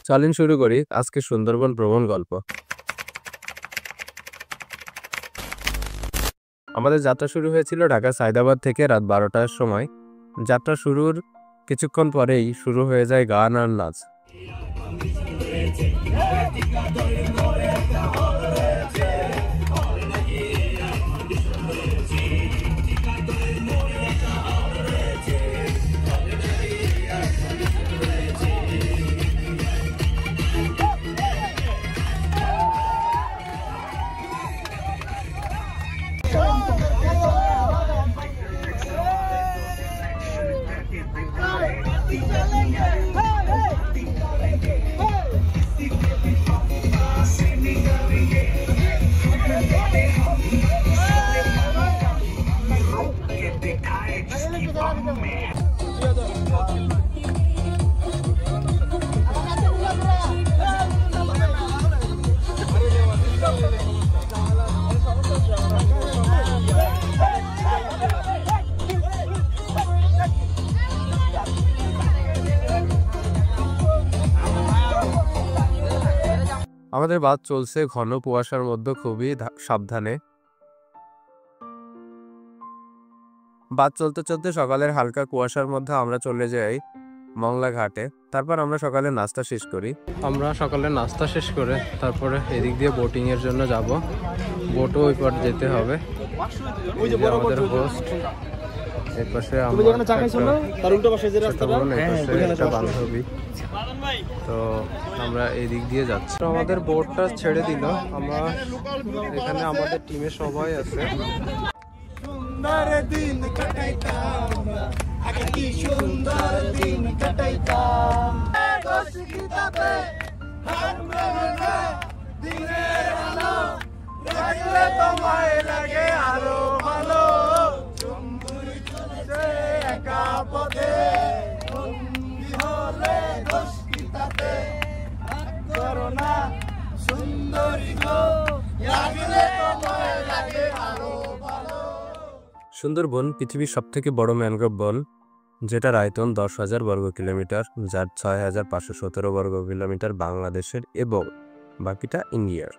চলেন শুরু করি আজকে সুন্দরবন ভ্রমণ গল্প। আমাদের যাত্রা শুরু হয়েছিল ঢাকা সায়দাবাদ থেকে রাত 12টার সময়। যাত্রা শুরুর কিছুক্ষণ পরেই শুরু হয়ে যায় গান আর নাচ। আমাদের বাস চলছে ঘন কুয়াশার মধ্যে, খুবই সাবধানে। বাস চলতে চলতে সকালের হালকা কুয়াশার মধ্যে আমরা চলে যাই মংলা ঘাটে। তারপর আমরা সকালে নাস্তা শেষ করি। আমরা সকালে নাস্তা শেষ করে তারপরে এদিক দিয়ে বোটিং এর জন্য যাব। বোটও ওই পার যেতে হবে। আমাদের হোস্ট এর পাশে বান্ধবী, তো আমরা এই দিক দিয়ে যাচ্ছি। আমাদের বোটটা ছেড়ে দিল, আমরা এখানে আমাদের টিমে সবাই আছে। সুন্দর দিন কাটাইতাম, আগে কি সুন্দর দিন কাটাইতাম, দিনের আলো রাখলে তোমায় লাগে আরো ভালো, সুন্দরী চলছে একা পথে, বন্দী হলে দোষ কি তাতে, করো না সুন্দরী গো, লাগলে তোমায় লাগে আরো ভালো। সুন্দরবন পৃথিবীর সবথেকে বড় ম্যানগ্রোভ বন, যেটার আয়তন 10,000 বর্গ কিলোমিটার, যার 6,517 বর্গ কিলোমিটার বাংলাদেশের এবং বাকিটা ইন্ডিয়ার।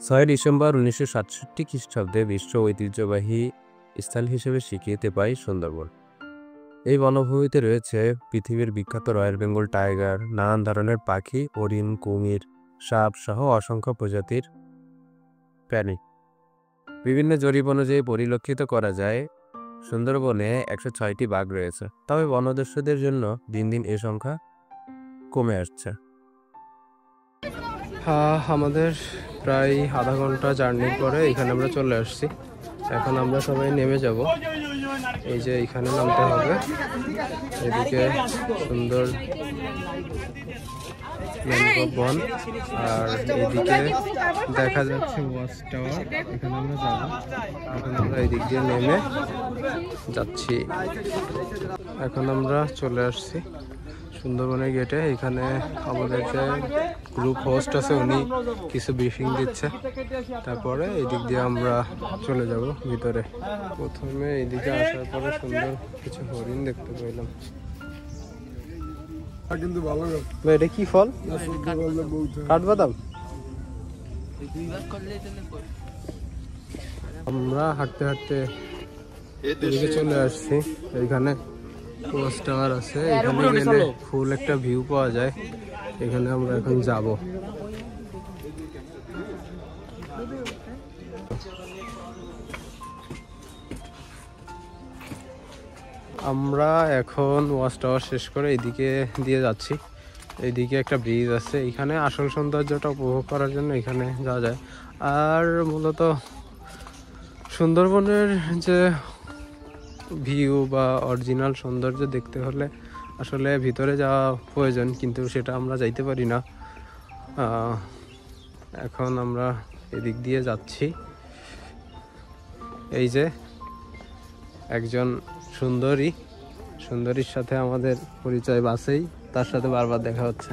6 ডিসেম্বর 1967 খ্রিস্টাব্দে বিশ্ব ঐতিহ্যবাহী স্থান হিসেবে স্বীকৃতি পায় সুন্দরবন। এই বনভূমিতে রয়েছে পৃথিবীর বিখ্যাত রয়্যাল বেঙ্গল টাইগার, নানান ধরনের পাখি, হরিণ, কুমির, সাপ সহ অসংখ্য প্রজাতির প্রাণী। বিভিন্ন জরিপ অনুযায়ী পরিলক্ষিত করা যায় সুন্দরবনে 106টি বাঘ রয়েছে। তবে বনদস্যুদের জন্য দিন দিন এ সংখ্যা কমে আসছে। আমাদের প্রায় আধা ঘন্টা জার্নির পরে এখানে আমরা চলে আসছি। এখন আমরা সবাই নেমে যাব। এই যে এখানে নামতে হবে। এদিকে সুন্দর ম্যানগ্রোভ বন, আর এদিকে দেখা যাচ্ছে ওয়াচ টাওয়ার। এখানে আমরা যাব। এখন আমরা এদিক দিয়ে নেমে যাচ্ছি। এখন আমরা চলে আসছি সুন্দরবনের গেটে। এখানে আমাদের যে গ্রুপ হোস্ট আছে উনি কিছু ব্রিফিং দিচ্ছে। তারপরে এদিক দিয়ে আমরা চলে যাব ভিতরে। প্রথমে এদিকে আসার পরে সুন্দর কিছু হরিণ দেখতে পেলাম। কিন্তু ভালো, এটা কি ফল? কাঠবাদাম। আমরা হাঁটতে হাঁটতে এদিকে চলে আসছি। এখানে ওয়াচ টাওয়ার আছে, এখানে গেলে ফুল একটা ভিউ পাওয়া যায়। এখানে আমরা এখন যাব। আমরা এখন ওয়াচ টাওয়ার শেষ করে এদিকে দিয়ে যাচ্ছি। এইদিকে একটা ব্রিজ আছে, এখানে আসল সৌন্দর্যটা উপভোগ করার জন্য এখানে যাওয়া যায়। আর মূলত সুন্দরবনের যে ভিউ বা অরিজিনাল সৌন্দর্য দেখতে হলে আসলে ভিতরে যাওয়া প্রয়োজন, কিন্তু সেটা আমরা যাইতে পারি না। এখন আমরা এদিক দিয়ে যাচ্ছি। এই যে একজন সুন্দরীর সাথে আমাদের পরিচয় বাসেই, তার সাথে বারবার দেখা হচ্ছে।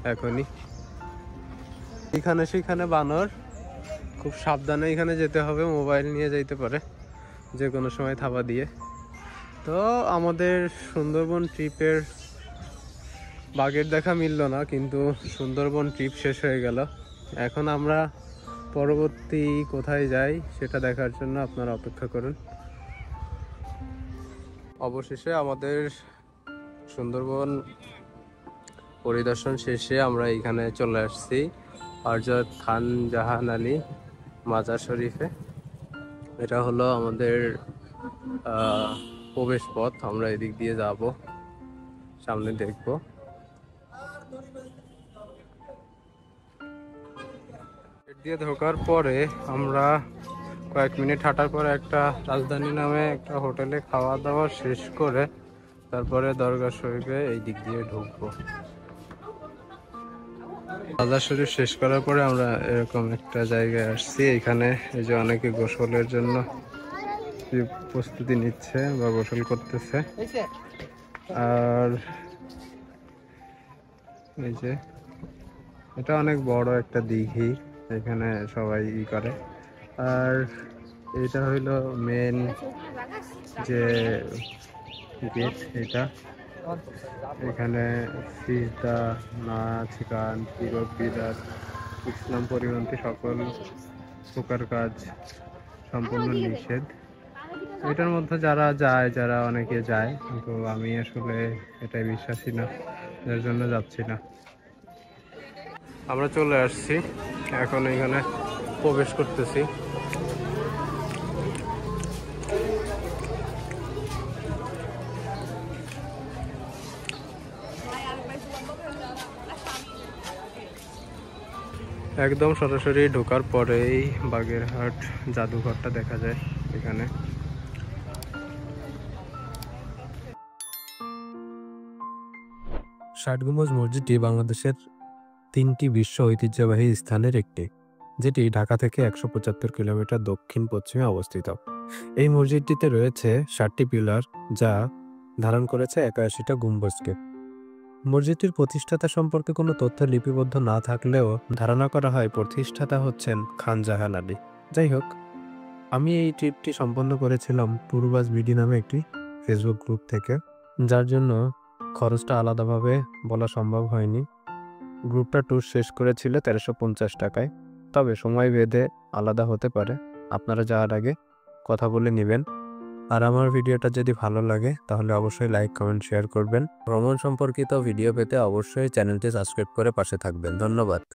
এখনই। এখানে সেখানে বানর, খুব সাবধানে এখানে যেতে হবে, মোবাইল নিয়ে যাইতে পারে যে কোনো সময় থাবা দিয়ে। তো আমাদের সুন্দরবন ট্রিপের বাঘের দেখা মিলল না, কিন্তু সুন্দরবন ট্রিপ শেষ হয়ে গেল। এখন আমরা পরবর্তী কোথায় যাই সেটা দেখার জন্য আপনারা অপেক্ষা করুন। অবশেষে আমাদের সুন্দরবন পরিদর্শন শেষে আমরা এখানে চলে আসছি হযরত খান জাহান আলী মাজার শরীফে। এটা হলো আমাদের প্রবেশ পথ। আমরা এদিক দিয়ে যাব, সামনে দেখব। গেট দিয়ে ঢোকার পরে আমরা কয়েক মিনিট হাঁটার পরে একটা রাজধানী নামে একটা হোটেলে খাওয়া দাওয়া শেষ করে তারপরে দরগা শরীফে এই দিক দিয়ে ঢুকবো। মাজার শরীফ শেষ করার পরে আমরা এরকম একটা জায়গায় আসছি। এখানে এই যে অনেকে গোসলের জন্য প্রস্তুতি নিচ্ছে বা গোসল করতেছে। আর এই যে এটা অনেক বড় একটা দিঘি, এখানে সবাই ই করে। আর এটা হইলো মেন যে গেট, এটা এখানে সিজদা, নাচ, গান, কিরক, বিদাত, ইসলাম পরিপন্থী সকল প্রকার কাজ সম্পূর্ণ নিষেধ। এটার মধ্যে যারা যায়, যারা অনেকে যায়, কিন্তু আমি আসলে এটাই বিশ্বাসী না, এর জন্য যাচ্ছি না। আমরা চলে আসছি, এখন এখানে প্রবেশ করতেছি। একদম সরাসরি ঢোকার পরেই বাগেরহাট জাদুঘরটা দেখা যায় এখানে। ষাট গম্বুজ মসজিদটি বাংলাদেশের 3টি বিশ্ব ঐতিহ্যবাহী স্থানের একটি, যেটি ঢাকা থেকে 175 কিলোমিটার দক্ষিণ পশ্চিমে অবস্থিত। এই মসজিদটিতে রয়েছে 7টি পিলার, যা ধারণ করেছে 81টা গম্বুজকে। মসজিদটির প্রতিষ্ঠাতা সম্পর্কে কোনো তথ্য লিপিবদ্ধ না থাকলেও ধারণা করা হয় প্রতিষ্ঠাতা হচ্ছেন খান জাহান আলী। যাই হোক, আমি এই ট্রিপটি সম্পন্ন করেছিলাম পূর্বাস বিডি নামে একটি ফেসবুক গ্রুপ থেকে, যার জন্য খরচটা আলাদাভাবে বলা সম্ভব হয়নি। গ্রুপটা ট্যুর শেষ করেছিল 1350 টাকায়, তবে সময় ভেদে আলাদা হতে পারে, আপনারা যাওয়ার আগে কথা বলে নেবেন। আর আমার ভিডিওটা যদি ভালো লাগে তাহলে অবশ্যই লাইক, কমেন্ট, শেয়ার করবেন। ভ্রমণ সম্পর্কিত ভিডিও পেতে অবশ্যই চ্যানেলটি সাবস্ক্রাইব করে পাশে থাকবেন। ধন্যবাদ।